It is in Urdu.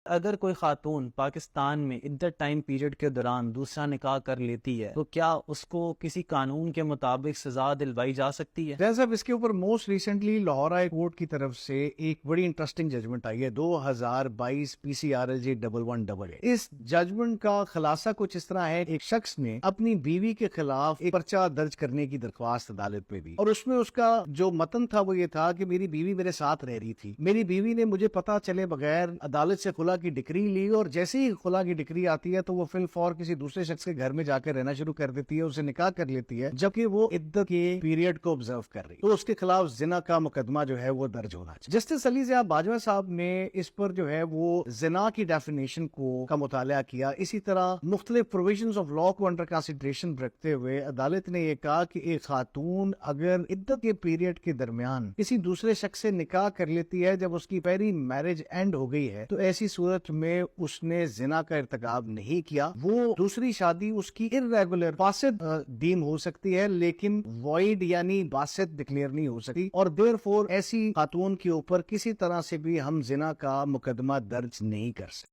اگر کوئی خاتون پاکستان میں عدت ٹائم پیریڈ کے دوران دوسرا نکاح کر لیتی ہے تو کیا اس کو کسی قانون کے مطابق سزا دلوائی جا سکتی ہے؟ جیسا اس کے اوپر most recently Lahore high court کی طرف سے ایک بڑی انٹرسٹنگ ججمنٹ آئی ہے 2022 PCRLG 1188۔ اس ججمنٹ کا خلاصہ کچھ اس طرح ہے، ایک شخص نے اپنی بیوی کے خلاف ایک پرچہ درج کرنے کی درخواست عدالت میں دی، اور اس میں اس کا جو متن تھا وہ یہ تھا کہ میری بیوی میرے ساتھ رہ رہی تھی، میری بیوی نے مجھے پتہ چلے بغیر عدالت سے خلا کی ڈگری لی، اور جیسے ہی خلا کی ڈگری آتی ہے تو وہ فی الفور کسی دوسرے شخص کے گھر میں جا کے رہنا شروع کر دیتی ہے، اسے نکاح کر لیتی ہے جبکہ وہ عدت کے پیریڈ کو آبزرو کر رہی، تو اس کے خلاف زنا کا مقدمہ جو ہے وہ درج ہونا چاہیے۔ جسٹس علی ضیاء باجوہ صاحب نے اس پر جو ہے وہ زنا کی ڈیفینیشن کا مطالعہ کیا، اسی طرح مختلف پروویژنز آف لا کو انڈر کنسیڈریشن رکھتے ہوئے عدالت نے یہ کہا کہ ایک خاتون اگر عدت کے پیریڈ کے درمیان کسی دوسرے شخص سے نکاح کر لیتی ہے جب اس کی پہلی میرج اینڈ ہو گئی ہے تو ایسی صورت میں اس نے زنا کا ارتکاب نہیں کیا، وہ دوسری شادی اس کی irregular فاسد دیم ہو سکتی ہے لیکن void یعنی باسط ڈکلیئر نہیں ہو سکتی، اور therefore ایسی خاتون کے اوپر کسی طرح سے بھی ہم زنا کا مقدمہ درج نہیں کر سکتے۔